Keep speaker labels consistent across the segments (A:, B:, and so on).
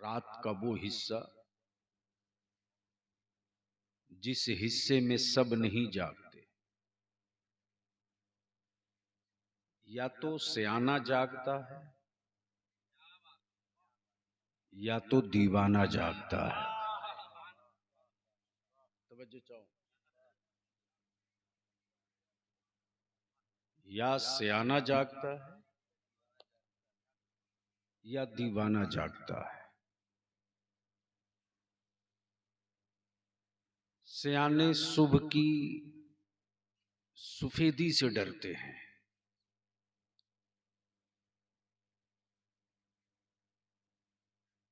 A: रात का वो हिस्सा जिस हिस्से में सब नहीं जागते। या तो सयाना जागता है या तो दीवाना जागता है। तवज्जो चाहो। या सयाना जागता है या दीवाना जागता है। सयाने सुबह की सफेदी से डरते हैं,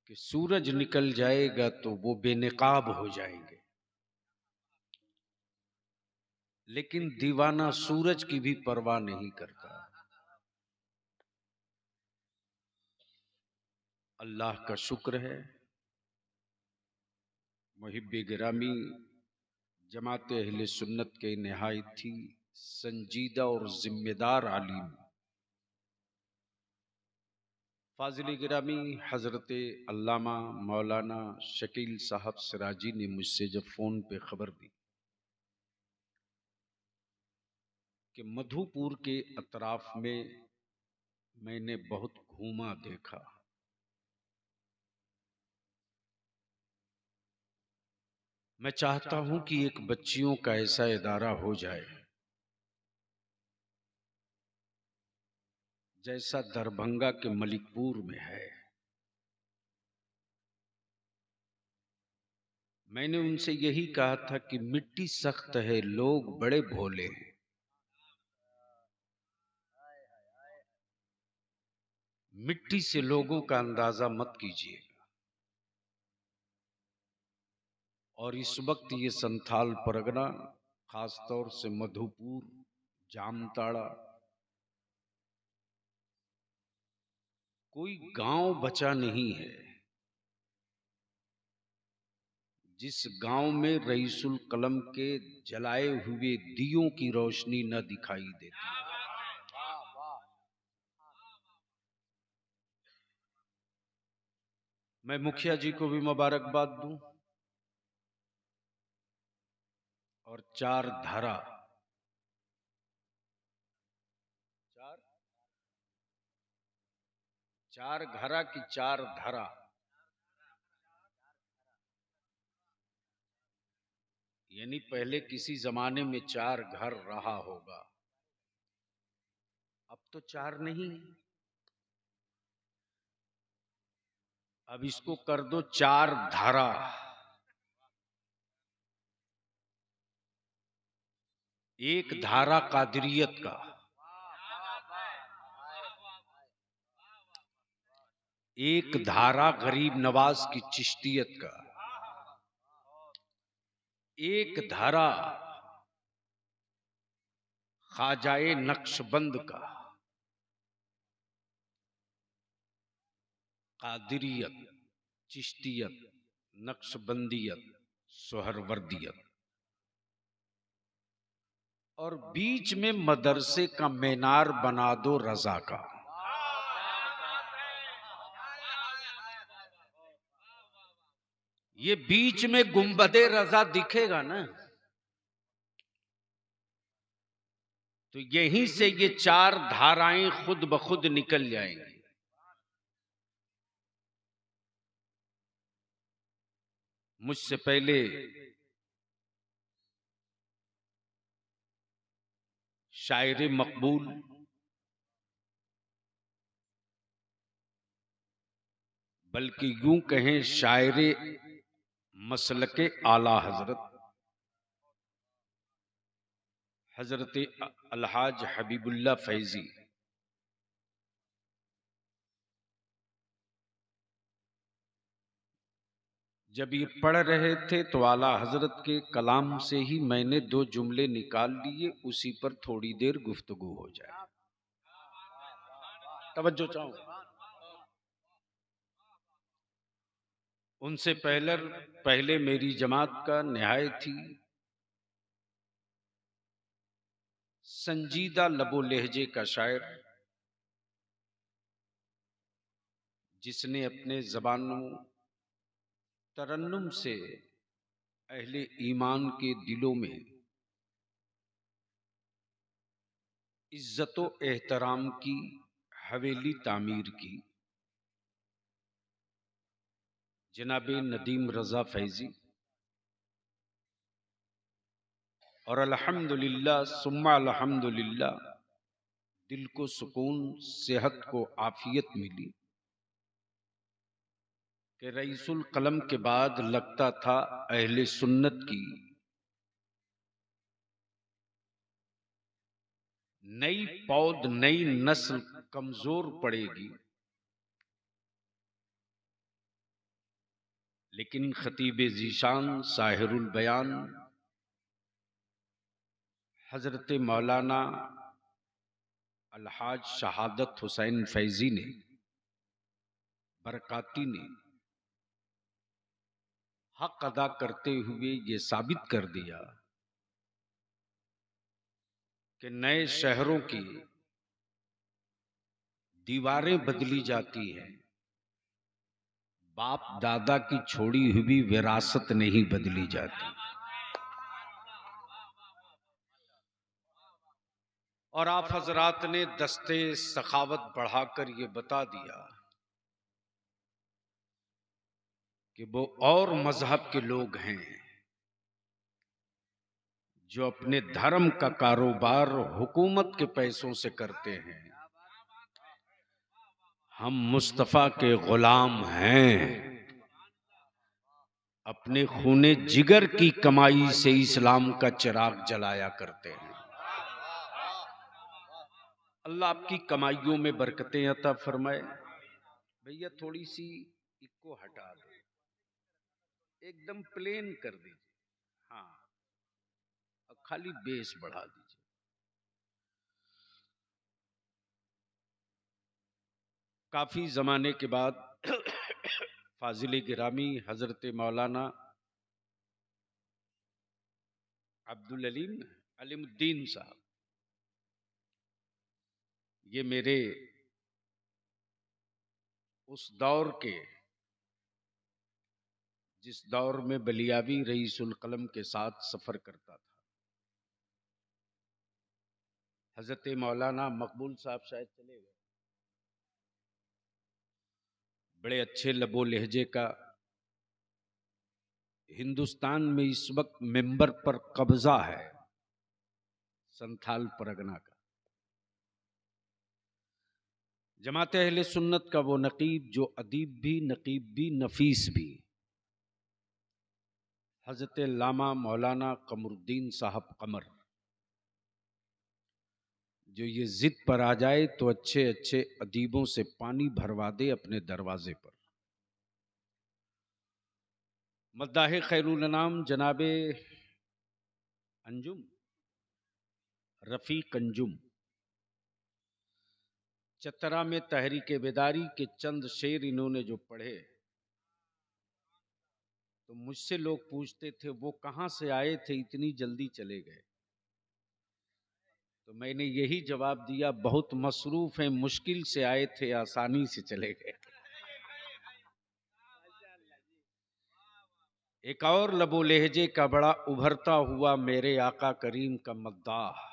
A: कि सूरज निकल जाएगा तो वो बेनकाब हो जाएंगे। लेकिन दीवाना सूरज की भी परवाह नहीं करता। अल्लाह का शुक्र है, मुहिब्बे गिरामी जमात अहले सुन्नत के निहायत ही संजीदा और जिम्मेदार आलिम फाजिल गिरामी हजरत अल्लामा मौलाना शकील साहब सिराजी ने मुझसे जब फोन पे खबर दी कि मधुपुर के अतराफ में मैंने बहुत घूमा देखा, मैं चाहता हूं कि एक बच्चियों का ऐसा इदारा हो जाए जैसा दरभंगा के मलिकपुर में है। मैंने उनसे यही कहा था कि मिट्टी सख्त है, लोग बड़े भोले हैं। मिट्टी से लोगों का अंदाजा मत कीजिएगा। और इस वक्त ये संथाल परगना, खासतौर से मधुपुर, जामताड़ा, कोई गांव बचा नहीं है जिस गांव में रईसुल कलम के जलाए हुए दियों की रोशनी न दिखाई देती। मैं मुखिया जी को भी मुबारकबाद दूं और चार धारा, चार घरा की चार धारा, यानी पहले किसी जमाने में चार घर रहा होगा, अब तो चार नहीं, अब इसको कर दो चार धारा। एक धारा कादरियत का, एक धारा गरीब नवाज की चिश्तियत का, एक धारा ख्वाजाए नक्शबंद का, कादरियत, चिश्तियत, नक्शबंदियत, सोहरवर्दियत, और बीच में मदरसे का मीनार बना दो रजा का। ये बीच में गुंबदे रजा दिखेगा ना, तो यहीं से ये चार धाराएं खुद ब खुद निकल जाएंगी। मुझसे पहले शायर मकबूल बल्कि यूं कहें शायर मसलके आला हजरत हजरत अलहाज हबीबुल्लाह फैजी जब ये पढ़ रहे थे तो आला हजरत के कलाम से ही मैंने दो जुमले निकाल लिए, उसी पर थोड़ी देर गुफ्तगू हो जाए। तवज्जो चाहूं। उनसे पहले मेरी जमात का निहायत थी संजीदा लबो लहजे का शायर, जिसने अपने जबानों तरन्नुम से अहले ईमान के दिलों में इज्जतो एहतराम की हवेली तामीर की जनाबे नदीम रजा फैजी और अल्हम्दुलिल्लाह सुम्मा अल्हम्दुलिल्लाह दिल को सुकून, सेहत को आफियत मिली कि रईसुल कलम के बाद लगता था अहले सुन्नत की नई पौध, नई नस्ल कमजोर पड़ेगी, लेकिन खतीब जीशान साहिरुल बयान हजरत मौलाना अलहाज शहादत हुसैन फैजी ने बरकाती ने हक अदा करते हुए ये साबित कर दिया कि नए शहरों की दीवारें बदली जाती हैं, बाप दादा की छोड़ी हुई विरासत नहीं बदली जाती। और आप हजरात ने दस्ते सखावत बढ़ाकर ये बता दिया कि वो और मजहब के लोग हैं जो अपने धर्म का कारोबार हुकूमत के पैसों से करते हैं। हम मुस्तफा के गुलाम हैं, अपने खूने जिगर की कमाई से इस्लाम का चिराग जलाया करते हैं। अल्लाह आपकी कमाइयों में बरकतें अता फरमाए। भैया थोड़ी सी इसको हटा दो, एकदम प्लेन कर दीजिए। हाँ, अब खाली बेस बढ़ा दीजिए। काफी जमाने के बाद फाजिल गिरामी हजरत मौलाना अब्दुल अलीम अलीमुद्दीन साहब, ये मेरे उस दौर के, जिस दौर में बलियावी रईसुल कलम के साथ सफर करता था, हजरत मौलाना मकबूल साहब शायद चले गए, बड़े अच्छे लबो लहजे का, हिंदुस्तान में इस वक्त मेंबर पर कब्जा है संथाल परगना का, जमात अहले सुन्नत का वो नकीब जो अदीब भी, नकीब भी, नफीस भी, हजरत लामा मौलाना कमरुद्दीन साहब कमर, जो ये जिद पर आ जाए तो अच्छे अच्छे अदीबों से पानी भरवा दे अपने दरवाजे पर। मद्दाहे खैरुल अनाम जनाबे अंजुम रफीक अंजुम चतरा में तहरीक बेदारी के चंद शेर इन्होंने जो पढ़े, तो मुझसे लोग पूछते थे वो कहाँ से आए थे, इतनी जल्दी चले गए। तो मैंने यही जवाब दिया, बहुत मसरूफ हैं, मुश्किल से आए थे, आसानी से चले गए। एक और लबो लहजे का बड़ा उभरता हुआ मेरे आका करीम का मद्दाह,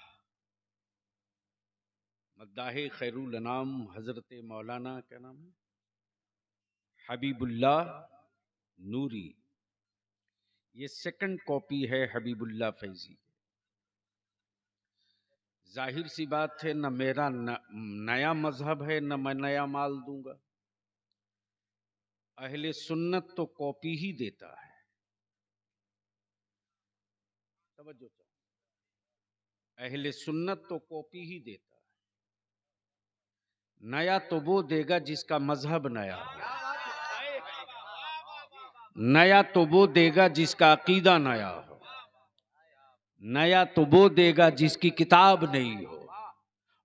A: मद्दाहे खैरुल अनाम हजरत मौलाना, क्या नाम है, हबीबुल्लाह नूरी। ये सेकंड कॉपी है हबीबुल्लाह फैजी। जाहिर सी बात है, न मेरा नया मजहब है, न मैं नया माल दूंगा। अहले सुन्नत तो कॉपी ही देता है। तवज्जो चाहो, अहले सुन्नत तो कॉपी ही देता है। नया तो वो देगा जिसका मजहब नया हो, नया तो वो देगा जिसका अकीदा नया हो, नया तो वो देगा जिसकी किताब नहीं हो।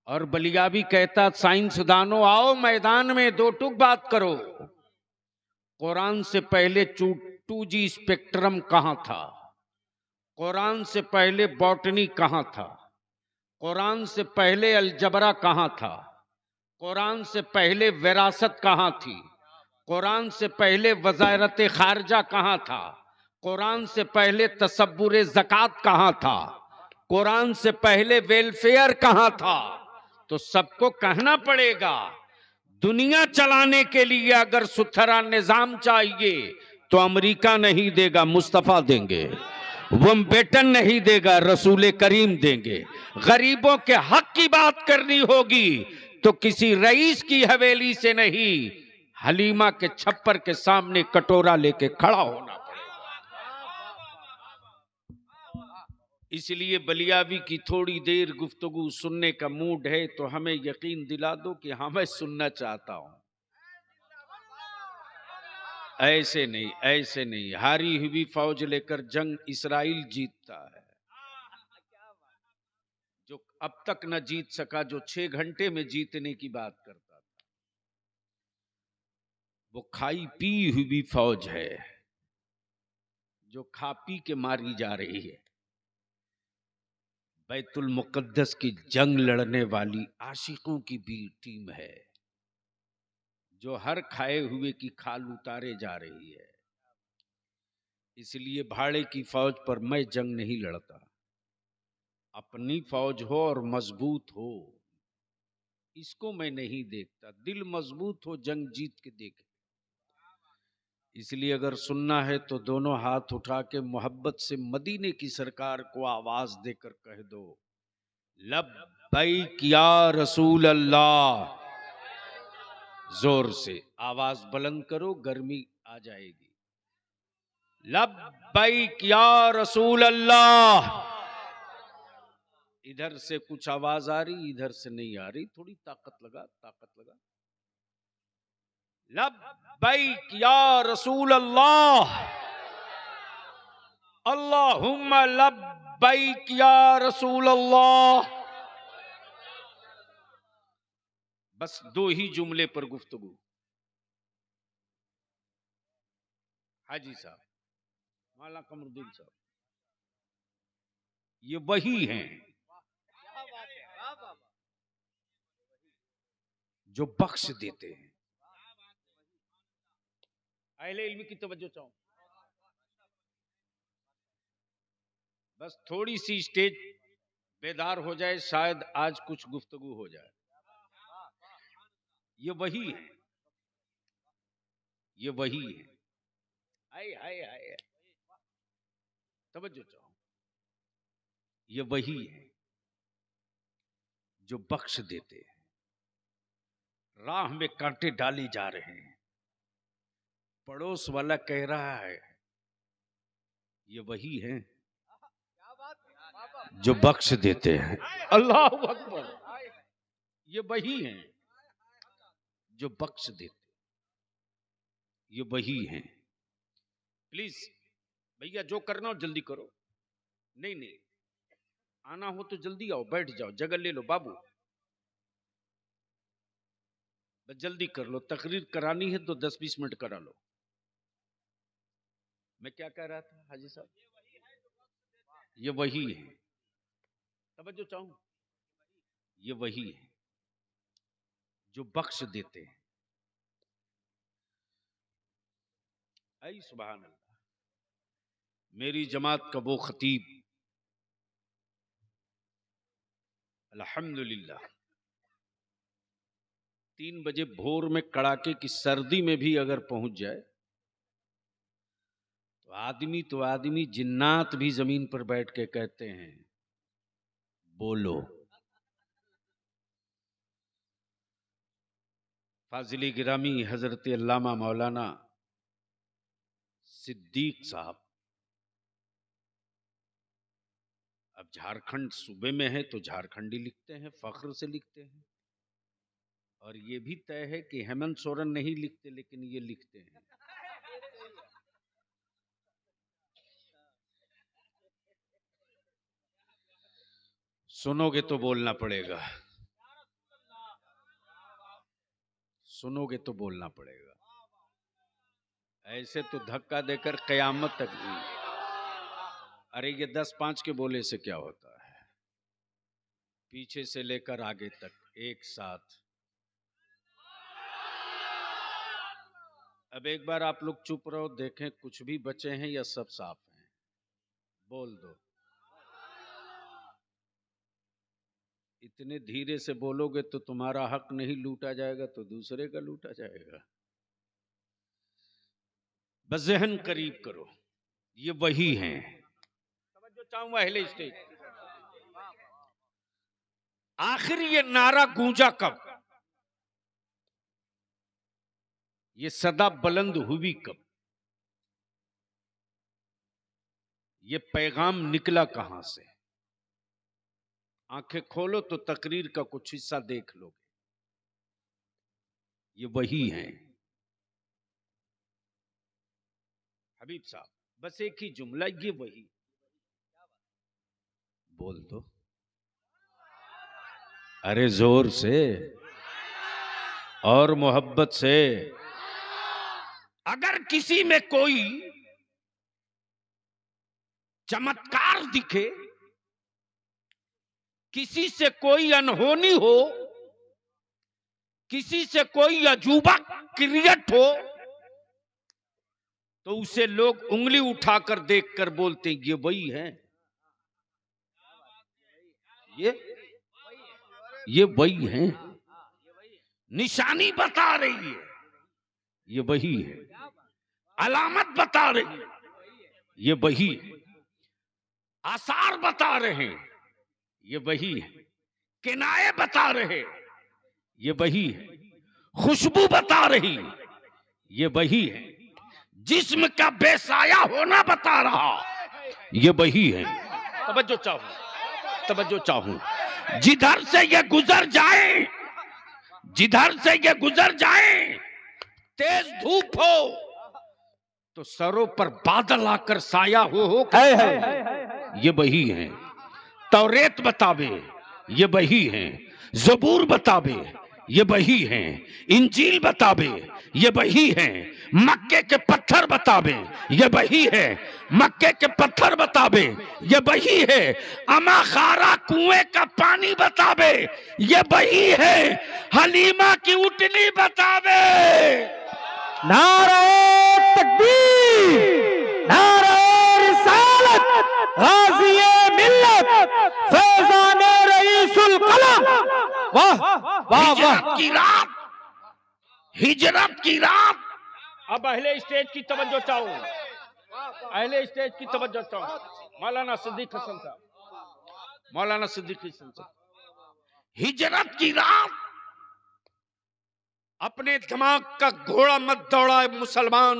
A: और बलियाबी कहता, साइंसदानों आओ मैदान में, दो टुक बात करो। कुरान से पहले 2G स्पेक्ट्रम कहां था? कुरान से पहले बॉटनी कहां था? कुरान से पहले अलजबरा कहां था? कुरान से पहले विरासत कहां थी? कुरान से पहले वजारत खारजा कहां था? कुरान से पहले तसब्बुर ज़कात कहां था? कुरान से पहले वेलफेयर कहां था? तो सबको कहना पड़ेगा। दुनिया चलाने के लिए अगर सुथरा निजाम चाहिए तो अमेरिका नहीं देगा, मुस्तफा देंगे। वम्बेटन नहीं देगा, रसूल करीम देंगे। गरीबों के हक की बात करनी होगी तो किसी रईस की हवेली से नहीं, हलीमा के छप्पर के सामने कटोरा लेके खड़ा होना पड़ेगा। इसलिए बलियावी की थोड़ी देर गुफ्तगू सुनने का मूड है तो हमें यकीन दिला दो कि हाँ मैं सुनना चाहता हूं। ऐसे नहीं, ऐसे नहीं। हारी हुई फौज लेकर जंग इसराइल जीतता है। जो अब तक न जीत सका, जो 6 घंटे में जीतने की बात करता था, वो खाई पी हुई फौज है जो खा पी के मारी जा रही है। बैतुल मुकद्दस की जंग लड़ने वाली आशिकों की भी टीम है जो हर खाए हुए की खाल उतारे जा रही है। इसलिए भाड़े की फौज पर मैं जंग नहीं लड़ता। अपनी फौज हो और मजबूत हो, इसको मैं नहीं देखता। दिल मजबूत हो, जंग जीत के देखे। इसलिए अगर सुनना है तो दोनों हाथ उठा के मोहब्बत से मदीने की सरकार को आवाज देकर कह दो, लब्बैक या रसूल अल्लाह। जोर से आवाज बुलंद करो, गर्मी आ जाएगी। लब्बैक या रसूल अल्लाह। इधर से कुछ आवाज आ रही, इधर से नहीं आ रही। थोड़ी ताकत लगा, ताकत लगा। लब्बैक या रसूल अल्लाह, अल्लाहुम्मा लब्बैक या रसूल अल्लाह। बस 2 ही जुमले पर गुफ्तगू। हाजी साहब, मौलाना कमरुद्दीन साहब, ये वही हैं जो बख्श देते हैं। अहले इल्म की तवज्जो चाहूं। बस थोड़ी सी स्टेज बेदार हो जाए, शायद आज कुछ गुफ्तगू हो जाए। ये वही है, ये वही है। हाय हाय हाय, तवज्जो चाहूं। ये वही है जो बख्श देते हैं। राह में कांटे डाले जा रहे हैं, पड़ोस वाला कह रहा है, ये वही है जो बख्श देते हैं। अल्लाह अकबर। ये वही हैं जो बख्श देते, ये वही हैं। प्लीज भैया, जो करना हो जल्दी करो। नहीं नहीं, आना हो तो जल्दी आओ, बैठ जाओ, जगह ले लो बाबू। बस जल्दी कर लो, तकरीर करानी है तो 10-20 मिनट करा लो। मैं क्या कह रहा था हाजी साहब? ये वही है, तवज्जो चाहूं। ये वही है जो बख्श देते हैं। ऐ सुभान अल्लाह। मेरी जमात का वो खतीब, अल्हम्दुलिल्लाह, 3 बजे भोर में कड़ाके की सर्दी में भी अगर पहुंच जाए तो आदमी जिन्नात भी जमीन पर बैठ के कहते हैं, बोलो। फाजिल गिरामी हजरत अल्लामा मौलाना सिद्दीक साहब, अब झारखंड सूबे में है तो झारखंडी लिखते हैं, फख्र से लिखते हैं। और ये भी तय है कि हेमंत सोरेन नहीं लिखते, लेकिन ये लिखते हैं। सुनोगे तो बोलना पड़ेगा, सुनोगे तो बोलना पड़ेगा। ऐसे तो धक्का देकर कयामत तक भी। अरे ये 10-5 के बोले से क्या होता है? पीछे से लेकर आगे तक एक साथ। अब एक बार आप लोग चुप रहो, देखें कुछ भी बचे हैं या सब साफ हैं। बोल दो। इतने धीरे से बोलोगे तो तुम्हारा हक नहीं लूटा जाएगा तो दूसरे का लूटा जाएगा। बस ज़हन करीब करो, ये वही हैं। समझो चाहूंगा अहले स्टेज। आखिर ये नारा गूंजा कब, ये सदा बुलंद हुई कब, ये पैगाम निकला कहां से? आंखें खोलो तो तकरीर का कुछ हिस्सा देख लोगे। ये वही हैं। हबीब साहब, बस एक ही जुमला, ये वही। बोल दो, अरे जोर से और मोहब्बत से। अगर किसी में कोई चमत्कार दिखे, किसी से कोई अनहोनी हो, किसी से कोई अजूबा क्रिएट हो, तो उसे लोग उंगली उठाकर देखकर बोलते हैं ये वही है, ये वही है। निशानी बता रही है, ये वही है। अलामत बता रही है, ये वही है। आसार बता रहे हैं, ये वही है। किनाए बता रहे, ये वही है। खुशबू बता रही, ये वही है। जिस्म का बेसाया होना बता रहा, ये वही है। तवज्जो चाहूं, तवज्जो चाहूं। जिधर से ये गुजर जाए, जिधर से ये गुजर जाए, तेज धूप हो तो सरों पर बादल आकर साया हो ये वही है। तौरेत बतावे, ये वही है। ज़बूर बतावे, ये वही है। इंजील बतावे, ये वही है। मक्के के पत्थर बतावे, ये वही है। मक्के के पत्थर बतावे, ये वही है। अमा खारा कुएं का पानी बतावे, ये वही है। हलीमा की उटली बतावे।
B: नारे तकबीर, नारे रिसालत, गाज़िए मिल्लत, फैज़ाने रईसुल कलम। वाह वाह वाह।
A: की रात, हिजरत की रात। अब अहले स्टेज की तवज्जो चाहूं, अहले स्टेज की तवज्जो चाहूं। मौलाना सिद्दीक हसन साहब, मौलाना सिद्दीक हसन साहब। हिजरत की रात। अपने दिमाग का घोड़ा मत दौड़ाए मुसलमान,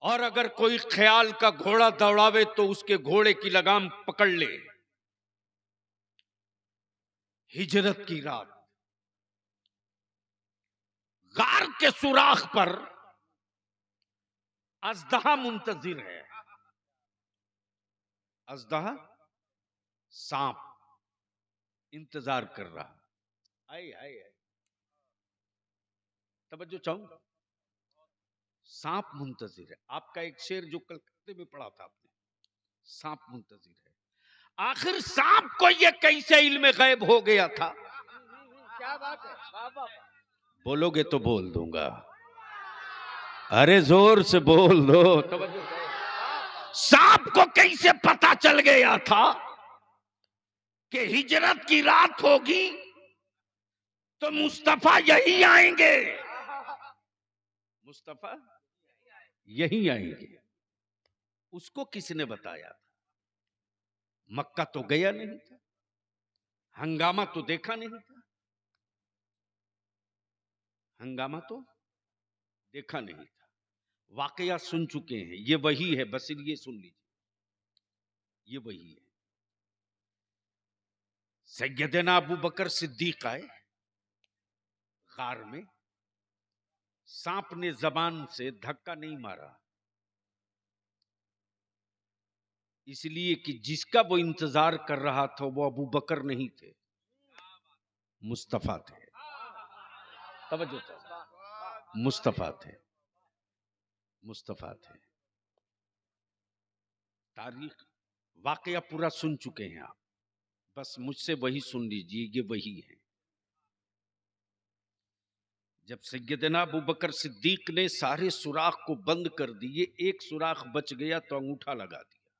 A: और अगर कोई ख्याल का घोड़ा दौड़ावे तो उसके घोड़े की लगाम पकड़ ले। हिजरत की रात, गार के सुराख पर अजदहा मुंतजिर है। अजदहा, सांप इंतजार कर रहा। आए आए आए, तवज्जो चाहूंगा। सांप मुंतजिर है। आपका एक शेर जो कलकत्ते में पढ़ा था आपने, सांप मुंतजिर है। आखिर सांप को यह कैसे इल्म गैब हो गया था?
B: क्या बात है।
A: बोलोगे तो बोल दूंगा, अरे जोर से बोल दो। सांप को कैसे पता चल गया था कि हिजरत की रात होगी तो मुस्तफा यही आएंगे, मुस्तफा यही आएंगे? उसको किसने बताया था? मक्का तो गया नहीं था, हंगामा तो देखा नहीं था, हंगामा तो देखा नहीं था। वाकया सुन चुके हैं, ये वही है। बस ये सुन लीजिए, ये वही है। सैयदना अबू बकर सिद्दीक आए गार में। सांप ने जबान से धक्का नहीं मारा, इसलिए कि जिसका वो इंतजार कर रहा था वो अबू बकर नहीं थे, मुस्तफा थे। तवज्जो, मुस्तफा थे, मुस्तफा थे। तारीख वाकया पूरा सुन चुके हैं आप, बस मुझसे वही सुन लीजिए, ये वही है। जब सैयदना अबू बकर सिद्दीक ने सारे सुराख को बंद कर दिए, एक सुराख बच गया तो अंगूठा लगा दिया।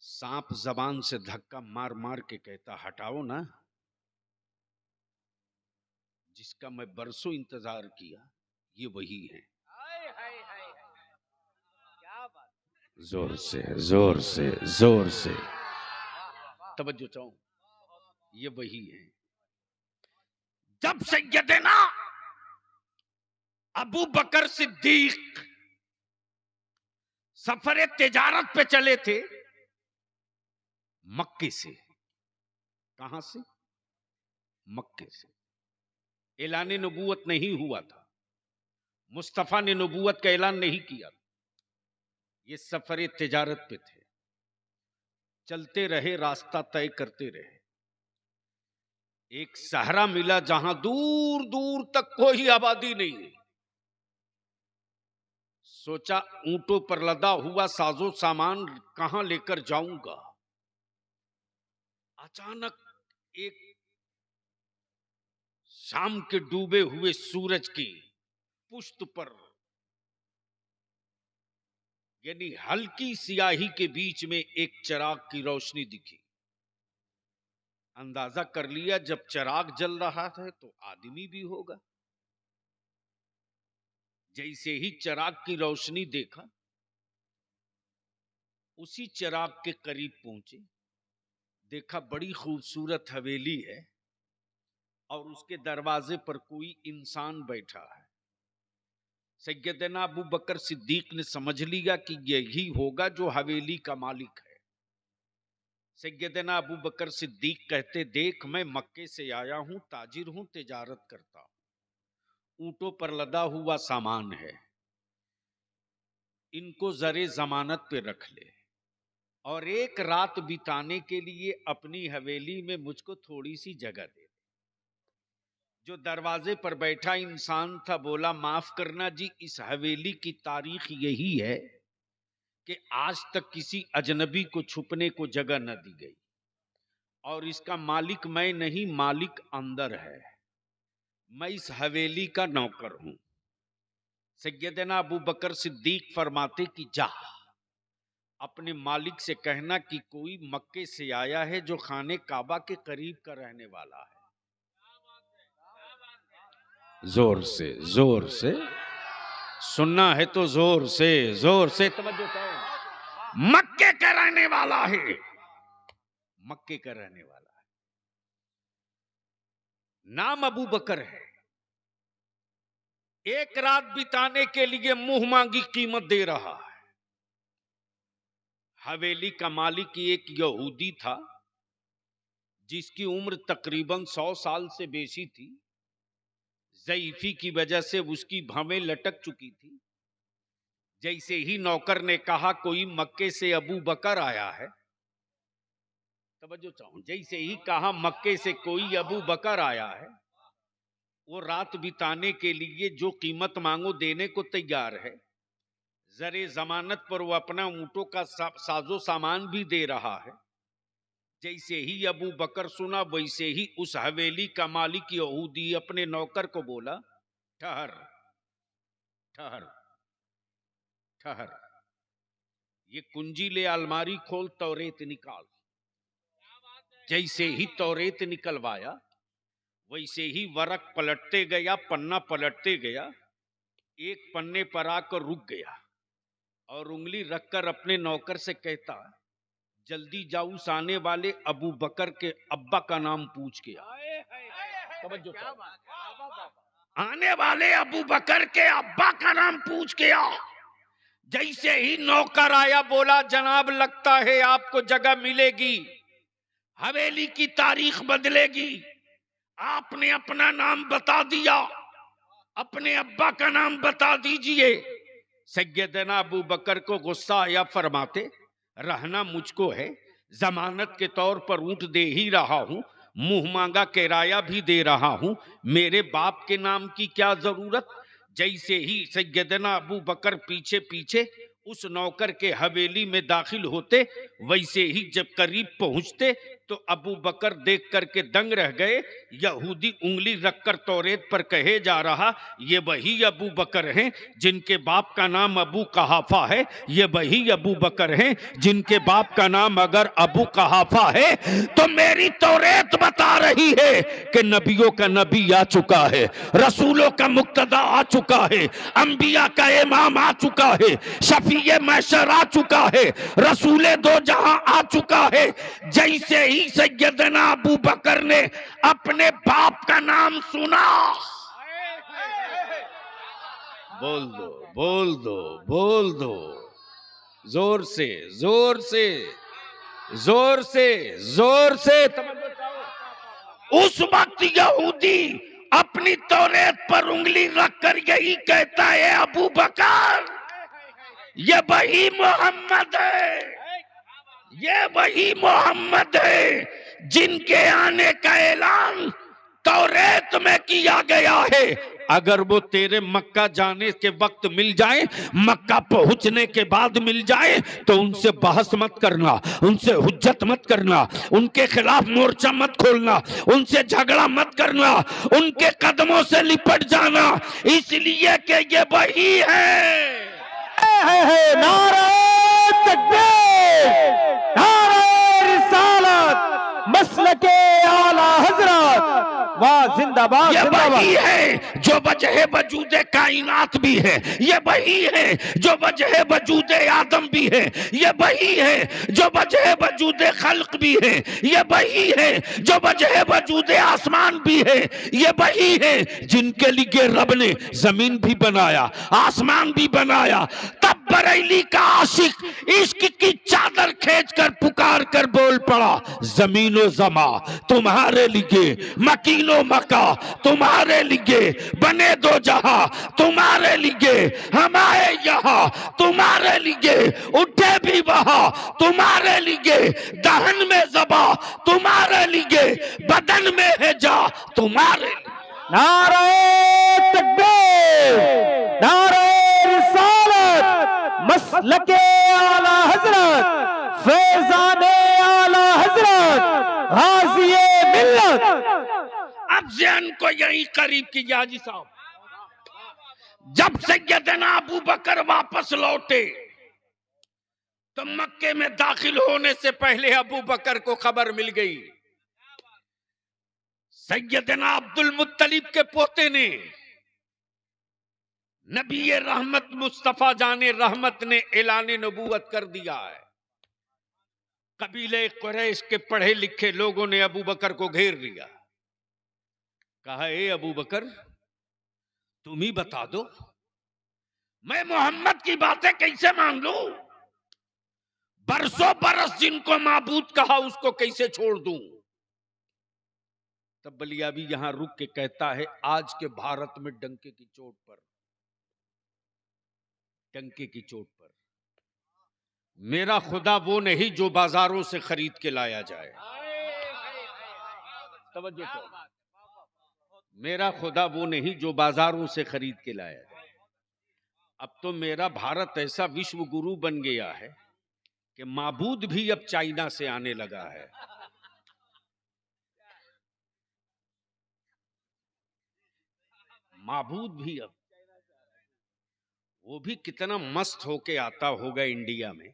A: सांप जबान से धक्का मार मार के कहता, हटाओ ना, जिसका मैं बरसों इंतजार किया ये वही है।
B: क्या बात,
A: जोर से जोर से जोर से तवज्जो चाहूं, ये वही है। जब सैयदना अबू बकर सिद्दीक सफर तिजारत पे चले थे मक्के से, कहां से? मक्के से। ऐलान नबूवत नहीं हुआ था, मुस्तफा ने नबूवत का ऐलान नहीं किया। ये सफर तिजारत पे थे, चलते रहे, रास्ता तय करते रहे। एक सहरा मिला जहां दूर दूर तक कोई आबादी नहीं है। सोचा ऊंटों पर लदा हुआ साजो सामान कहां लेकर जाऊंगा। अचानक एक शाम के डूबे हुए सूरज की पुष्ट पर, यानी हल्की सियाही के बीच में एक चिराग की रोशनी दिखी। अंदाजा कर लिया जब चिराग जल रहा है तो आदमी भी होगा। जैसे ही चिराग की रोशनी देखा, उसी चिराग के करीब पहुंचे, देखा बड़ी खूबसूरत हवेली है और उसके दरवाजे पर कोई इंसान बैठा है। सैयदना अबू बकर सिद्दीक ने समझ लिया कि यही होगा जो हवेली का मालिक है। सैयदना अबू बकर सिद्दीक कहते, देख मैं मक्के से आया हूं, ताजिर हूं, तिजारत करता हूं, ऊंटों पर लदा हुआ सामान है, इनको जरे जमानत पे रख ले और एक रात बिताने के लिए अपनी हवेली में मुझको थोड़ी सी जगह दे। जो दरवाजे पर बैठा इंसान था बोला, माफ करना जी, इस हवेली की तारीख यही है कि आज तक किसी अजनबी को छुपने को जगह न दी गई और इसका मालिक मैं नहीं, मालिक अंदर है, मैं इस हवेली का नौकर हूं। सैयदना अबू बकर सिद्दीक फरमाते कि जा अपने मालिक से कहना कि कोई मक्के से आया है जो खाने काबा के करीब का रहने वाला है। जोर से सुनना है तो जोर से तवज्जो करो। मक्के का रहने वाला है, मक्के का रहने वाला है, नाम अबू बकर है। एक रात बिताने के लिए मुंह मांगी कीमत दे रहा है। हवेली का मालिक एक यहूदी था जिसकी उम्र तकरीबन 100 साल से बेसी थी। ज़ईफी की वजह से उसकी भवें लटक चुकी थी। जैसे ही नौकर ने कहा कोई मक्के से अबू बकर आया है, तवज्जो चाहूं, जैसे ही कहा मक्के से कोई अबू बकर आया है, वो रात बिताने के लिए जो कीमत मांगो देने को तैयार है। जरे जमानत पर वो अपना ऊंटों का साजो सामान भी दे रहा है। जैसे ही अबू बकर सुना, वैसे ही उस हवेली का मालिक यहूदी अपने नौकर को बोला, ठहर ठहर ठहर, ये कुंजी ले, अलमारी खोल, तौरेत निकाल। जैसे ही तौरेत निकलवाया, वैसे ही वरक पलटते गया, पन्ना पलटते गया, एक पन्ने पर आकर रुक गया और उंगली रखकर अपने नौकर से कहता, जल्दी जाओ, उस आने वाले अबू बकर के अब्बा का नाम पूछ के आ। आने वाले अबू बकर के अब्बा का नाम पूछ के आ। जैसे ही नौकर आया बोला, जनाब लगता है आपको जगह मिलेगी, हवेली की तारीख बदलेगी। आपने अपना नाम बता दिया, अपने अब्बा का नाम बता दीजिए। सैयदना अबू बकर को गुस्सा आया, फरमाते, रहना मुझको है, जमानत के तौर पर ऊंट दे ही रहा हूं, मुंह मांगा किराया भी दे रहा हूं, मेरे बाप के नाम की क्या जरूरत। जैसे ही सैयदना अबू बकर पीछे पीछे उस नौकर के हवेली में दाखिल होते, वैसे ही जब करीब पहुंचते तो अबू बकर देख करके दंग रह गए। यहूदी उंगली रखकर तौरेत पर कहे जा रहा, ये वही अबू बकर हैं जिनके बाप का नाम अबू कहाफा है, ये वही अबू बकर हैं जिनके बाप का नाम अगर अबू कहाफा है तो मेरी तौरेत बता रही है कि नबियों का नबी आ चुका है, रसूलों का मुक्तदा आ चुका है, अंबिया का इमाम आ चुका है, शफीए महशर आ चुका है, रसूले दो जहां आ चुका है। जैसे ही सैयदना अबू बकर ने अपने बाप का नाम सुना, बोल दो बोल दो बोल दो, जोर से जोर से जोर से जोर से। उस वक्त यहूदी अपनी तौरेत पर उंगली रखकर यही कहता है, अबू बकर ये वही मोहम्मद है, ये वही मोहम्मद है जिनके आने का ऐलान तौरेत में किया गया है। अगर वो तेरे मक्का जाने के वक्त मिल जाए, मक्का पहुंचने के बाद मिल जाए, तो उनसे बहस मत करना, उनसे हुज्जत मत करना, उनके खिलाफ मोर्चा मत खोलना, उनसे झगड़ा मत करना, उनके कदमों से लिपट जाना, इसलिए कि ये वही है।
B: नारे तकबीर, नारे रिसालत, मसलके आला हजरत, वाह जिंदाबाद
A: ये
B: जिंदाबाद।
A: वही है जो वजह वजूदे कायनात भी है, ये वही है जो वजह वजूदे आदम भी है, ये वही है जो वजह वजूदे खल्क भी है, ये वही है जो वजह वजूदे आसमान भी है, ये वही है जिनके लिए रब ने जमीन भी बनाया, आसमान भी बनाया। तब बरेली का आशिक इश्क की चादर खींचकर पुकार कर बोल पड़ा, जमीनो जमा तुम्हारे लिए, मकीनो मका तुम्हारे लिए, बने दो जहां तुम्हारे लिए, हम आए यहाँ तुम्हारे लिए, उठे भी वहां तुम्हारे लिए, दहन में जबा तुम्हारे लिए, बदन में है जा तुम्हारे लिए।
B: नारे तकबीर, नारे रिसालत, मसलके आला हजरत, फैजाने आला हजरत, गाज़िए मिल्लत।
A: अब ज़हन को यही करीब कीजिए हाजी साहब, जब सैयदना अबू बकर वापस लौटे तो मक्के में दाखिल होने से पहले अबू बकर को खबर मिल गई, सैयदना अब्दुल मुत्तलिब के पोते ने, नबी रहमत मुस्तफा जाने रहमत ने ऐलान नबूवत कर दिया है। कबीले कुरैश के पढ़े लिखे लोगों ने अबू बकर को घेर लिया, कहा, ए अबू बकर तुम ही बता दो, मैं मोहम्मद की बातें कैसे मान लूं? बरसों बरस जिनको माबूद कहा उसको कैसे छोड़ दूं? तब बलियाबी यहां रुक के कहता है, आज के भारत में डंके की चोट पर, डंके की चोट पर मेरा खुदा वो नहीं जो बाजारों से खरीद के लाया जाए। तवज्जो करो, मेरा खुदा वो नहीं जो बाजारों से खरीद के लाया जाए। अब तो मेरा भारत ऐसा विश्व गुरु बन गया है कि माबूद भी अब चाइना से आने लगा है। माबूद भी अब, वो भी कितना मस्त होके आता होगा इंडिया में।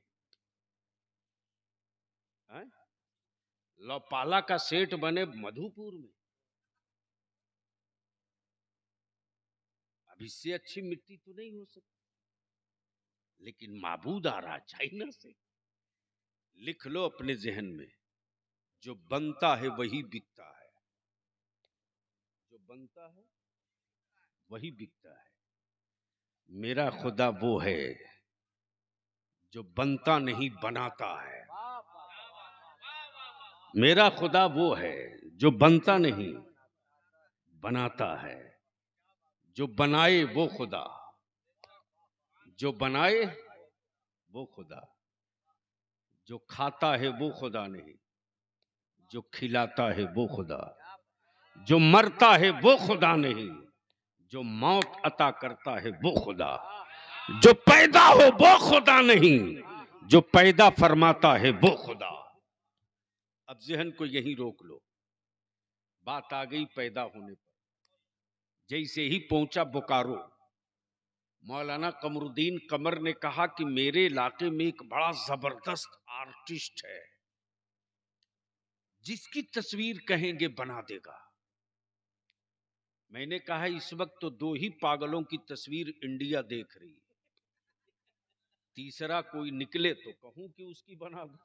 A: लोपाला का सेठ बने मधुपुर में, अब इससे अच्छी मिट्टी तो नहीं हो सकती, लेकिन माबूद आ रहा चाइना से। लिख लो अपने जहन में, जो बनता है वही बिकता है, जो बनता है वही बिकता है। मेरा खुदा वो है जो बनता नहीं बनाता है, मेरा खुदा वो है जो बनता नहीं बनाता है। जो बनाए वो खुदा, जो बनाए वो खुदा, जो खाता है वो खुदा नहीं, जो खिलाता है वो खुदा, जो मरता है वो खुदा नहीं, जो मौत अता करता है वो खुदा, जो पैदा हो वो खुदा नहीं, जो पैदा फरमाता है वो खुदा। अब जहन को यहीं रोक लो। बात आ गई पैदा होने पर। जैसे ही पहुंचा बोकारो, मौलाना कमरुद्दीन कमर ने कहा कि मेरे इलाके में एक बड़ा जबरदस्त आर्टिस्ट है, जिसकी तस्वीर कहेंगे बना देगा। मैंने कहा इस वक्त तो दो ही पागलों की तस्वीर इंडिया देख रही है, तीसरा कोई निकले तो कहूं कि उसकी बना दो।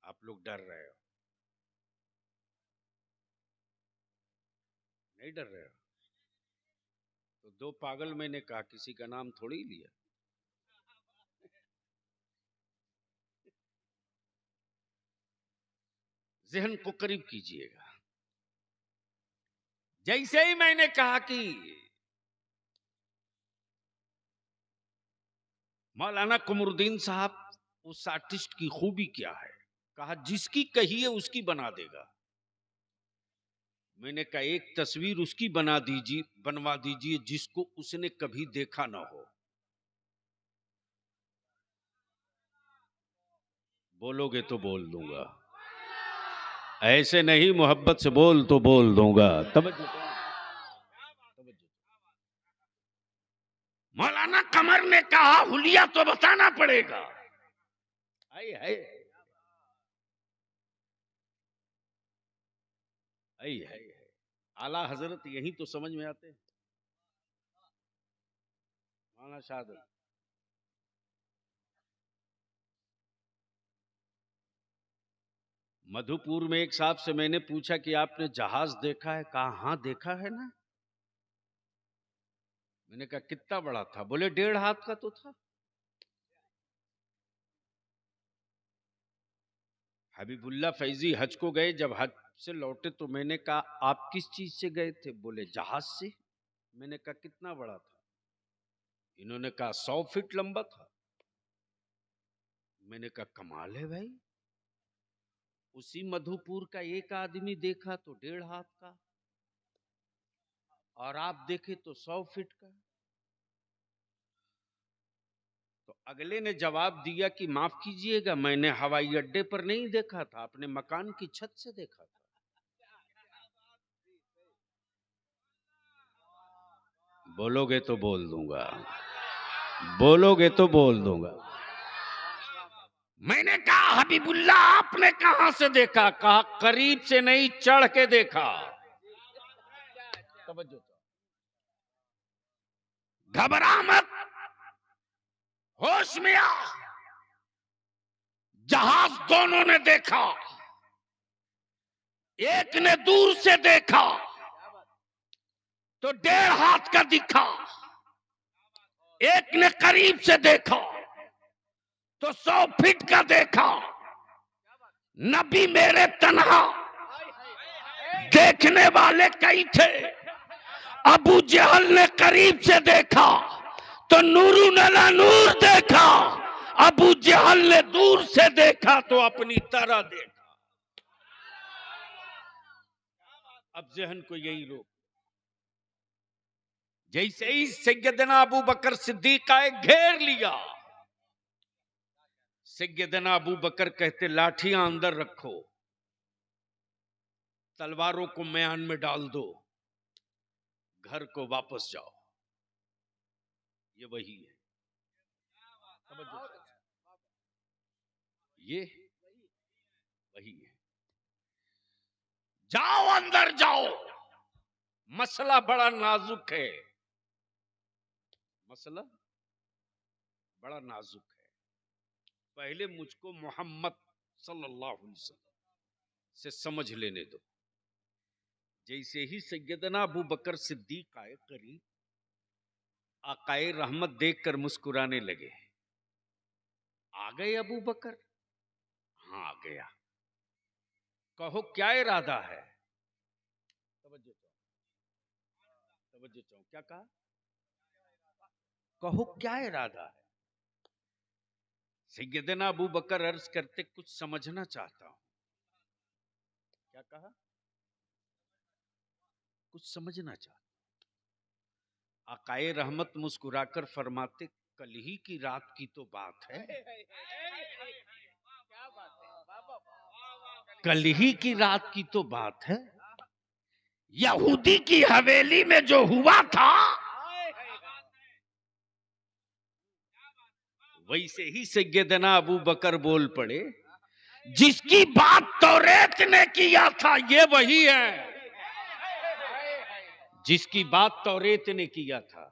A: आप लोग डर रहे हो? नहीं डर रहे हो? तो दो पागल मैंने कहा, किसी का नाम थोड़ी लिया। जहन को करीब कीजिएगा। जैसे ही मैंने कहा कि मौलाना कमरुद्दीन साहब, उस आर्टिस्ट की खूबी क्या है? कहा जिसकी कही है उसकी बना देगा। मैंने कहा एक तस्वीर उसकी बनवा दीजिए जिसको उसने कभी देखा ना हो। बोलोगे तो बोल दूंगा, ऐसे नहीं, मोहब्बत से बोल तो बोल दूंगा। मौलाना कमर ने कहा हुलिया तो बताना पड़ेगा। आई है, आई है। आला हजरत यही तो समझ में आते हैं। मौलाना शाद, मधुपुर में एक साहब से मैंने पूछा कि आपने जहाज देखा है? कहा हाँ देखा है ना। मैंने कहा कितना बड़ा था? बोले 1.5 हाथ का तो था। हबीबुल्ला फैजी हज को गए, जब हज से लौटे तो मैंने कहा आप किस चीज से गए थे? बोले जहाज से। मैंने कहा कितना बड़ा था? इन्होंने कहा 100 फीट लंबा था। मैंने कहा कमाल है भाई, उसी मधुपुर का एक आदमी देखा तो 1.5 हाथ का, और आप देखे तो 100 फीट का। तो अगले ने जवाब दिया कि माफ कीजिएगा, मैंने हवाई अड्डे पर नहीं देखा था, अपने मकान की छत से देखा था। बोलोगे तो बोल दूंगा, बोलोगे तो बोल दूंगा। मैंने कहा हबीबुल्ला आपने कहां से देखा? कहा करीब से नहीं, चढ़ के देखा। घबरा मत, होश में आ। जहाज दोनों ने देखा, एक ने दूर से देखा तो 1.5 हाथ का दिखा, एक ने करीब से देखा तो 100 फीट का देखा। नबी मेरे तन्हा, देखने वाले कई थे। अबू जहल ने करीब से देखा तो नूरू नला नूर देखा, अबू जहल ने दूर से देखा तो अपनी तरह देखा। अब जहन को यही रोक। जैसे ही सैयदना अबू बकर सिद्दीक आए, घेर लिया। सैयदना अबू बकर कहते लाठियां अंदर रखो, तलवारों को म्यान में डाल दो, घर को वापस जाओ। ये वही है, ये वही है। जाओ अंदर जाओ, मसला बड़ा नाजुक है, मसला बड़ा नाजुक है। पहले मुझको मोहम्मद सल्लल्लाहु अलैहि वसल्लम से समझ लेने दो। जैसे ही सैयदना अबू बकर सिद्दीक आए करीब, आकाए रहमत देखकर मुस्कुराने लगे। आ गए अबू बकर? हाँ आ गया। कहो क्या इरादा है? तवज्जो चाहो, क्या कहा? कहो क्या इरादा है? सैयदना अबू बकर अर्ज करते कुछ समझना चाहता हूं। क्या कहा? कुछ समझना चाहता। आकाए रहमत मुस्कुराकर फरमाते कल ही की रात की तो बात है, कल ही की रात की तो बात है। यहूदी की हवेली में जो हुआ था वैसे ही सैयदना अबू बकर बोल पड़े, जिसकी बात तौरेत ने किया था ये वही है, जिसकी बात तौरेत ने किया था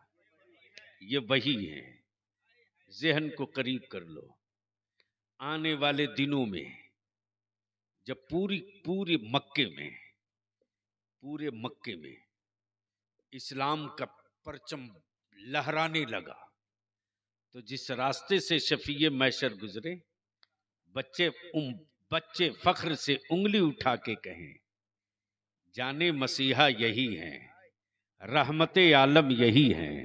A: ये वही है। ज़हन को करीब कर लो, आने वाले दिनों में जब पूरे मक्के में इस्लाम का परचम लहराने लगा, तो जिस रास्ते से शफीए मैशर गुजरे, बच्चे फख्र से उंगली उठा के कहें, जाने मसीहा यही हैं, रहमते आलम यही हैं,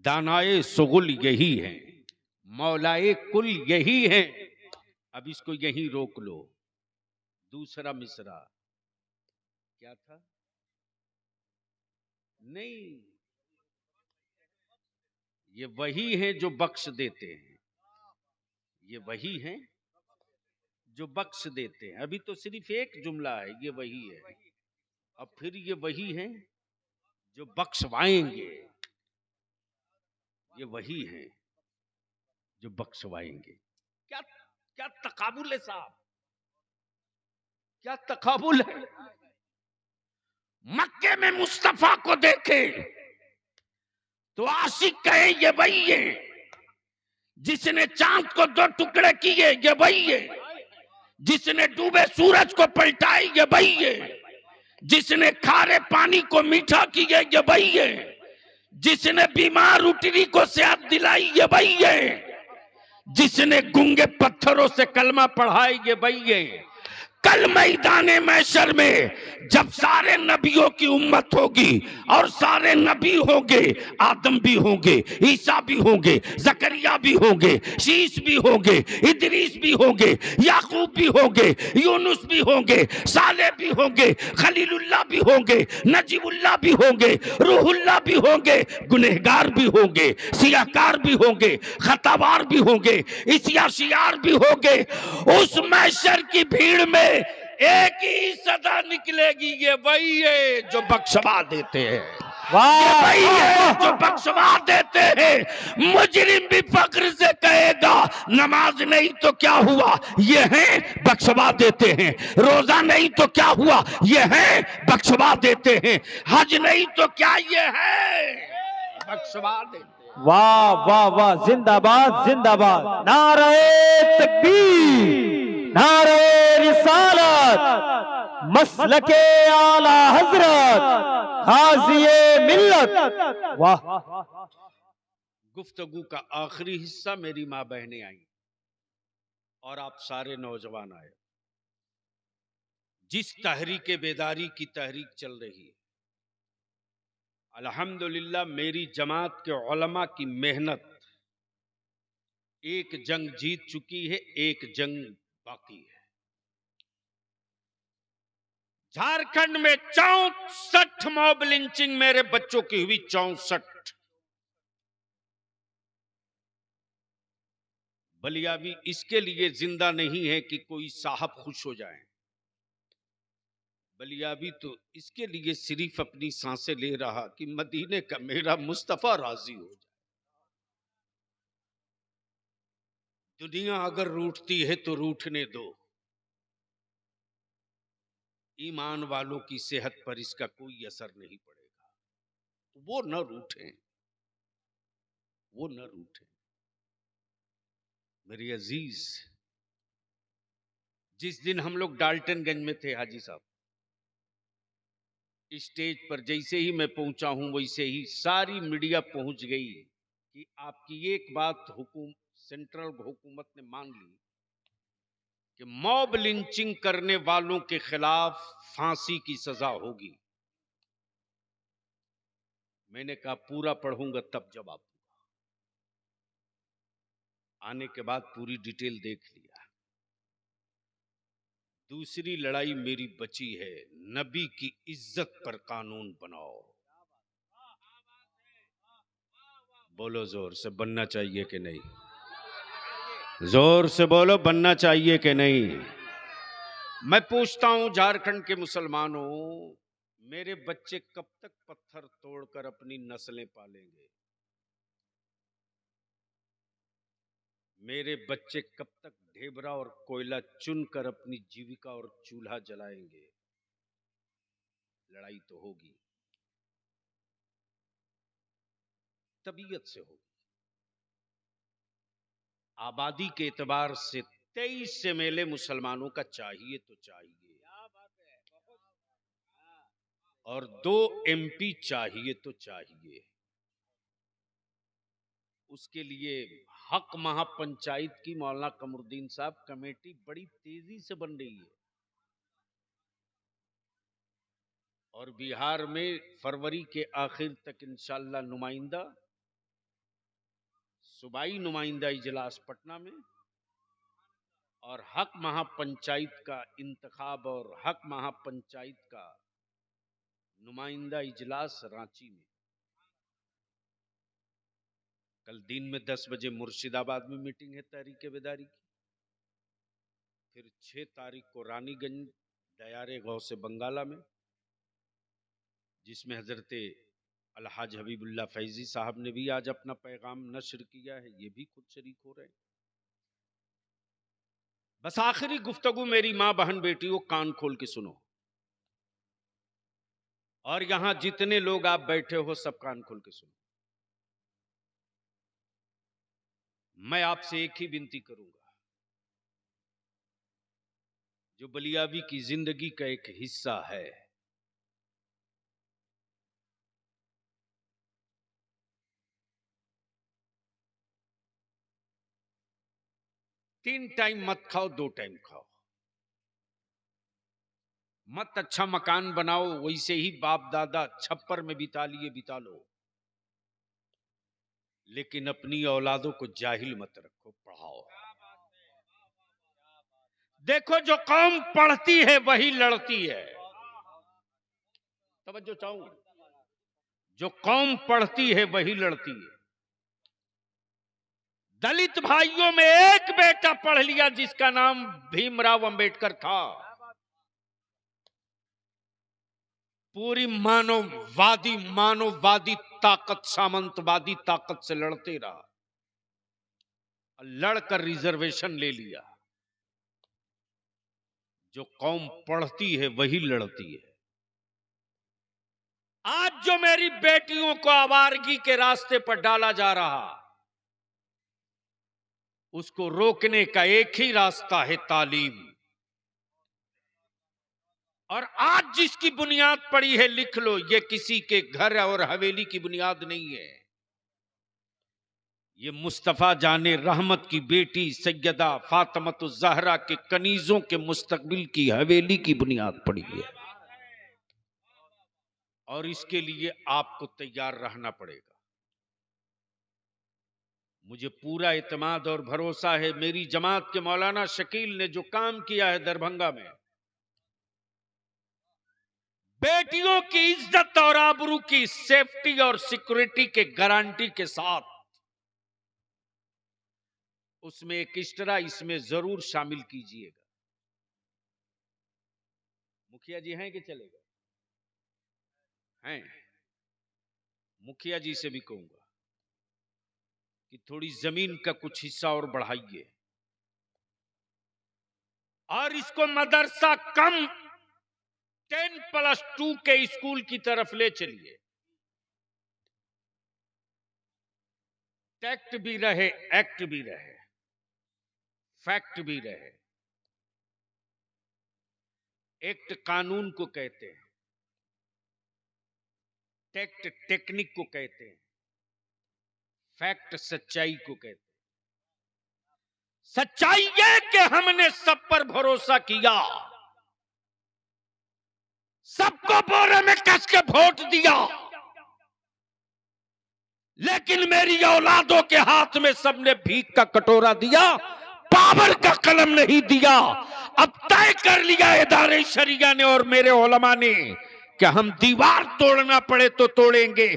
A: दानाए सुगुल यही हैं, मौलाए कुल यही हैं। अब इसको यहीं रोक लो। दूसरा मिसरा क्या था? नहीं, ये वही हैं जो बख्श देते हैं, ये वही हैं जो बख्श देते हैं। अभी तो सिर्फ एक जुमला है, ये वही है। अब फिर ये वही हैं जो बख्शवाएंगे, ये वही हैं जो बख्शवाएंगे। क्या क्या तकाबुल है साहब, क्या तकाबुल है। मक्के में मुस्तफा को देखे तो आशिक कहे ये वही है, जिसने चांद को दो टुकड़े किए ये वही है, जिसने डूबे सूरज को पलटाए ये वही है, जिसने खारे पानी को मीठा किया ये वही है, जिसने बीमार उटरी को सेहत दिलाई ये वही है, जिसने गूंगे पत्थरों से कलमा पढ़ाए ये वही है। कल मैदाने मैशर में जब सारे नबियों की उम्मत होगी और सारे नबी होंगे, आदम भी होंगे, ईसा भी होंगे, जकरिया भी होंगे, शीश भी होंगे, इदरीस भी होंगे, याकूब भी होंगे, यूनुस भी होंगे, साले भी होंगे, खलीलुल्लाह भी होंगे, नजीबुल्लाह भी होंगे, रूहुल्लाह भी होंगे, गुनहगार भी होंगे, सियाकार भी होंगे, खतावार भी होंगे, इसियाशियार भी होंगे। उस मैशर की भीड़ में एक ही सदा निकलेगी, ये वही है जो बख्शवा देते हैं, ये वही है जो बख्शवा देते हैं। मुजरिम भी फक्र से कहेगा नमाज नहीं तो क्या हुआ, ये है बख्शवा देते हैं, रोजा नहीं तो क्या हुआ, ये है बख्शवा देते हैं, हज नहीं तो क्या, ये है बख्शवा देते हैं।
B: वाह वाह वाह, जिंदाबाद जिंदाबाद, नारे तकबीर, नारे रिसालत, मसलके आला हजरत, हाजिए मिल्लत। वाह।
A: गुफ्तगू का आखिरी हिस्सा मेरी माँ बहनें आई और आप सारे नौजवान आए। जिस तहरीक बेदारी की तहरीक चल रही है, अल्हम्दुलिल्लाह मेरी जमात के उलमा की मेहनत एक जंग जीत चुकी है, एक जंग बाकी है। झारखंड में 64 मॉब लिंचिंग मेरे बच्चों की हुई, 64। बलिया भी इसके लिए जिंदा नहीं है कि कोई साहब खुश हो जाए, बलिया भी तो इसके लिए सिर्फ अपनी सांसें ले रहा कि मदीने का मेरा मुस्तफा राजी हो जाए। दुनिया अगर रूठती है तो रूठने दो, ईमान वालों की सेहत पर इसका कोई असर नहीं पड़ेगा, वो न रूठें, वो न रूठें। मेरे अजीज, जिस दिन हम लोग डाल्टनगंज में थे हाजी साहब, स्टेज पर जैसे ही मैं पहुंचा हूं वैसे ही सारी मीडिया पहुंच गई कि आपकी एक बात सेंट्रल हुकूमत ने मान ली कि मॉब लिंचिंग करने वालों के खिलाफ फांसी की सजा होगी। मैंने कहा पूरा पढ़ूंगा तब जवाब दूंगा। आने के बाद पूरी डिटेल देख लिया। दूसरी लड़ाई मेरी बची है, नबी की इज्जत पर कानून बनाओ। बोलो जोर से, बनना चाहिए कि नहीं? जोर से बोलो, बनना चाहिए कि नहीं? मैं पूछता हूं झारखंड के मुसलमानों, मेरे बच्चे कब तक पत्थर तोड़कर अपनी नस्लें पालेंगे? मेरे बच्चे कब तक ढेबरा और कोयला चुनकर अपनी जीविका और चूल्हा जलाएंगे? लड़ाई तो होगी, तबीयत से होगी। आबादी के एतबार से 23 से मेले मुसलमानों का चाहिए तो चाहिए, और 2 MP चाहिए तो चाहिए। उसके लिए हक महापंचायत की मौलाना कमरुद्दीन साहब कमेटी बड़ी तेजी से बन रही है, और बिहार में फरवरी के आखिर तक इंशाअल्लाह नुमाइंदा, सूबाई नुमाइंदा इजलास पटना में, और हक महापंचायत का इंतखाब और हक महापंचायत का नुमाइंदा इजलास रांची में। कल दिन में 10 बजे मुर्शिदाबाद में मीटिंग है तहरीक बेदारी की। फिर 6 तारीख को रानीगंज दयारे गौ से बंगाला में, जिसमें हजरत अलहाज हबीबुल्लाह फैजी साहब ने भी आज अपना पैगाम नश्र किया है, ये भी खुद शरीक हो रहे हैं। बस आखिरी गुफ्तगू मेरी मां बहन बेटियों, कान खोल के सुनो, और यहां जितने लोग आप बैठे हो सब कान खोल के सुनो। मैं आपसे एक ही विनती करूंगा, जो बलियावी की जिंदगी का एक हिस्सा है, तीन टाइम मत खाओ, 2 टाइम खाओ। मत अच्छा मकान बनाओ, वैसे ही बाप दादा छप्पर में बिता लिए बिता लो, लेकिन अपनी औलादों को जाहिल मत रखो, पढ़ाओ। देखो, जो कौम पढ़ती है वही लड़ती है। तवज्जो चाहूं, जो कौम पढ़ती है वही लड़ती है। दलित भाइयों में एक बेटा पढ़ लिया जिसका नाम भीमराव अंबेडकर था, पूरी मानववादी ताकत, सामंतवादी ताकत से लड़ते रहा, लड़कर रिजर्वेशन ले लिया। जो कौम पढ़ती है वही लड़ती है। आज जो मेरी बेटियों को आवारगी के रास्ते पर डाला जा रहा, उसको रोकने का एक ही रास्ता है, तालीम। और आज जिसकी बुनियाद पड़ी है, लिख लो, ये किसी के घर और हवेली की बुनियाद नहीं है, ये मुस्तफा जाने रहमत की बेटी सैयदा फातिमतुज ज़हरा के कनीजों के मुस्तकबिल की हवेली की बुनियाद पड़ी है। और इसके लिए आपको तैयार रहना पड़ेगा। मुझे पूरा इत्मीनान और भरोसा है, मेरी जमात के मौलाना शकील ने जो काम किया है दरभंगा में, बेटियों की इज्जत और आबरू की सेफ्टी और सिक्योरिटी के गारंटी के साथ, उसमें एक एक्स्ट्रा इसमें जरूर शामिल कीजिएगा। मुखिया जी हैं कि चलेगा? हैं। मुखिया जी से भी कहूंगा कि थोड़ी जमीन का कुछ हिस्सा और बढ़ाइए, और इसको मदरसा कम 10+2 के स्कूल की तरफ ले चलिए। टैक्ट भी रहे, एक्ट भी रहे, फैक्ट भी रहे। एक्ट कानून को कहते हैं, टैक्ट टेक्निक को कहते हैं, फैक्ट सच्चाई को कहते हैं। सच्चाई ये कि हमने सब पर भरोसा किया, सबको बोरे में कस के वोट दिया, लेकिन मेरी औलादों के हाथ में सबने भीख का कटोरा दिया, पावर का कलम नहीं दिया। अब तय कर लिया इदारे शरिया ने और मेरे उलमा ने कि हम दीवार तोड़ना पड़े तो तोड़ेंगे,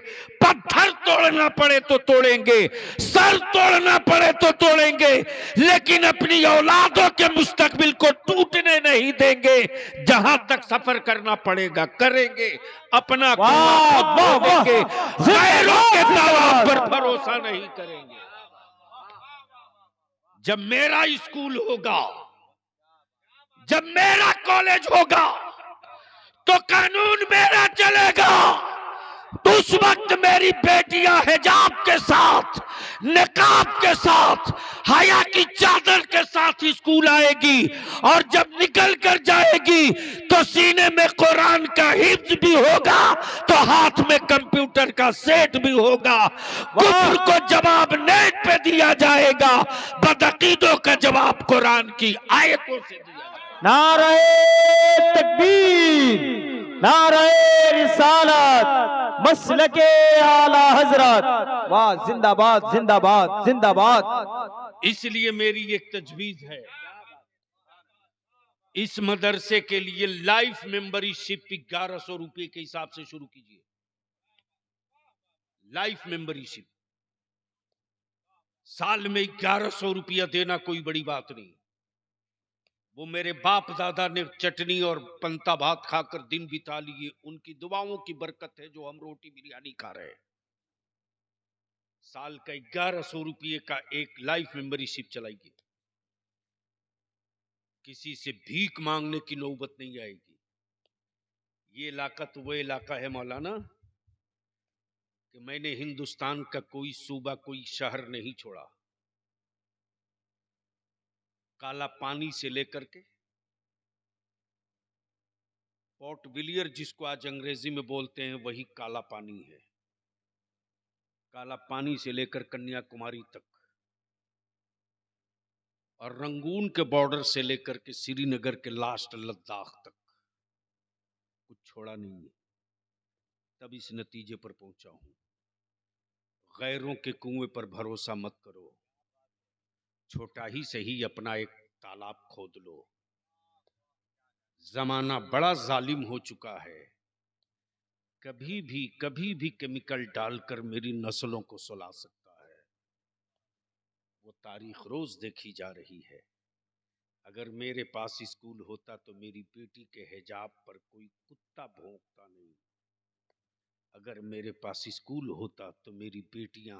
A: पत्थर तोड़ना पड़े तो तोड़ेंगे, सर तोड़ना पड़े तो तोड़ेंगे, लेकिन अपनी औलादों के मुस्तकबिल को टूटने नहीं देंगे। जहां तक सफर करना पड़ेगा करेंगे, अपना
B: वाह वाह वाह,
A: देंगे, गैरों के दावा पर
B: जिंदाबाद।
A: भरोसा नहीं करेंगे। जब मेरा स्कूल होगा, जब मेरा कॉलेज होगा, तो कानून मेरा चलेगा। तो उस वक्त मेरी बेटियां हिजाब के साथ, निकाब के साथ, हया की चादर के साथ स्कूल आएगी, और जब निकल कर जाएगी तो सीने में कुरान का हिफ्ज भी होगा, तो हाथ में कंप्यूटर का सेट भी होगा। कुफ्र को जवाब नेट पे दिया जाएगा, बदअकीदों का जवाब कुरान की आयतों से दिया जाएगा।
B: नारे तकबीर, नारे रिसालत, मसलके आला हजरत। वाह, जिंदाबाद जिंदाबाद जिंदाबाद।
A: इसलिए मेरी एक तजवीज है, इस मदरसे के लिए लाइफ मेंबरशिप 1100 रुपए के हिसाब से शुरू कीजिए। लाइफ मेंबरशिप साल में 1100 रुपया देना कोई बड़ी बात नहीं। वो मेरे बाप दादा ने चटनी और पंता भात खाकर दिन बिता लिए, उनकी दुआओं की बरकत है जो हम रोटी बिरयानी खा रहे हैं। साल का 1100 रुपये का एक लाइफ मेंबरशिप चलाइए। किसी से भीख मांगने की नौबत नहीं आएगी। ये इलाका तो वो इलाका है मौलाना कि मैंने हिंदुस्तान का कोई सूबा, कोई शहर नहीं छोड़ा। काला पानी से लेकर के पोर्ट विलियर, जिसको आज अंग्रेजी में बोलते हैं, वही काला पानी है। काला पानी से लेकर कन्याकुमारी तक, और रंगून के बॉर्डर से लेकर के श्रीनगर के लास्ट लद्दाख तक कुछ छोड़ा नहीं है। तब इस नतीजे पर पहुंचा हूं, गैरों के कुएं पर भरोसा मत करो, छोटा ही सही अपना एक तालाब खोद लो। जमाना बड़ा जालिम हो चुका है, कभी भी केमिकल डालकर मेरी नस्लों को सुला सकता है। वो तारीख रोज देखी जा रही है। अगर मेरे पास स्कूल होता तो मेरी बेटी के हिजाब पर कोई कुत्ता भौंकता नहीं। अगर मेरे पास स्कूल होता तो मेरी बेटियां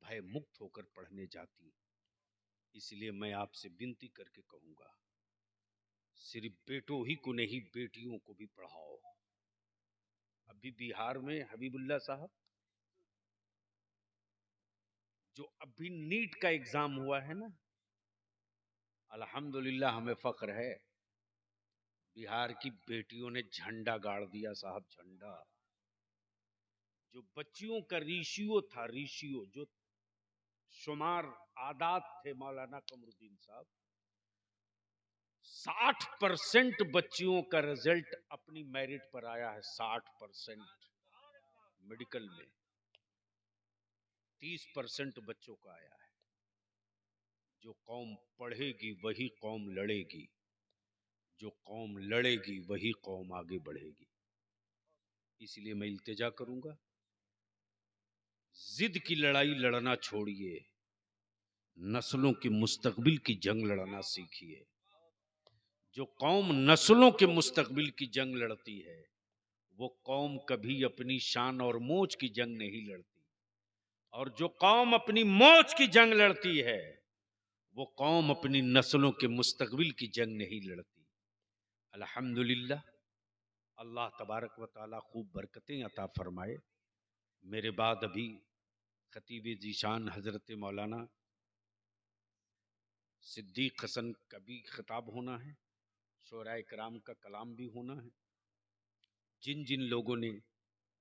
A: भय मुक्त होकर पढ़ने जाती। इसलिए मैं आपसे विनती करके कहूंगा, सिर्फ बेटों ही को नहीं, बेटियों को भी पढ़ाओ। अभी बिहार में हबीबुल्ला साहब, जो अभी नीट का एग्जाम हुआ है ना, अल्हम्दुलिल्लाह हमें फख्र है, बिहार की बेटियों ने झंडा गाड़ दिया साहब, झंडा। जो बच्चियों का रेशियो था, रेशियो जो शुमार आदात थे मौलाना कमरुद्दीन साहब, 60% बच्चियों का रिजल्ट अपनी मेरिट पर आया है। 60% मेडिकल में, 30% बच्चों का आया है। जो कौम पढ़ेगी वही कौम लड़ेगी, जो कौम लड़ेगी वही कौम आगे बढ़ेगी। इसलिए मैं इल्तिजा करूंगा, जिद की लड़ाई लड़ना छोड़िए, नस्लों की मुस्तकबिल की जंग लड़ना सीखिए। जो कौम नस्लों के मुस्तकबिल की जंग लड़ती है, वो कौम कभी अपनी शान और मोच की जंग नहीं लड़ती। और जो कौम अपनी मोच की जंग लड़ती है, वो कौम अपनी नस्लों के मुस्तकबिल की जंग नहीं लड़ती। अल्हम्दुलिल्लाह, अल्लाह तबारक व ताला खूब बरकतें अता फरमाए। मेरे बाद अभी खतीब जीशान हजरत मौलाना सिद्दीक हसन का भी खिताब होना है, शोराए कराम का कलाम भी होना है। जिन जिन लोगों ने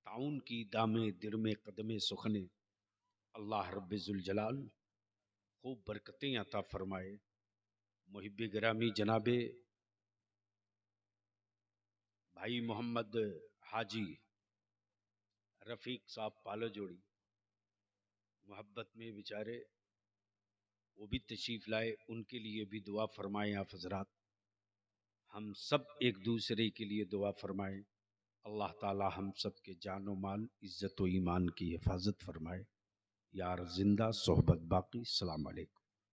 A: ताउन की दामे दिरमे कदमे सुखने, अल्लाह रब्बुल जलाल खूब बरकतें अता फरमाए। मुहिब्बे गिरामी जनाबे भाई मोहम्मद हाजी रफीक साहब पालो जोड़ी, मोहब्बत में बेचारे वो भी तशरीफ लाए, उनके लिए भी दुआ फरमाएं आप हजरात। हम सब एक दूसरे के लिए दुआ फरमाएं। अल्लाह ताला हम सब के जानो माल, इज़्ज़त व ईमान की हिफाजत फरमाए। यार जिंदा, सोहबत बाकी। अस्सलाम वालेकुम।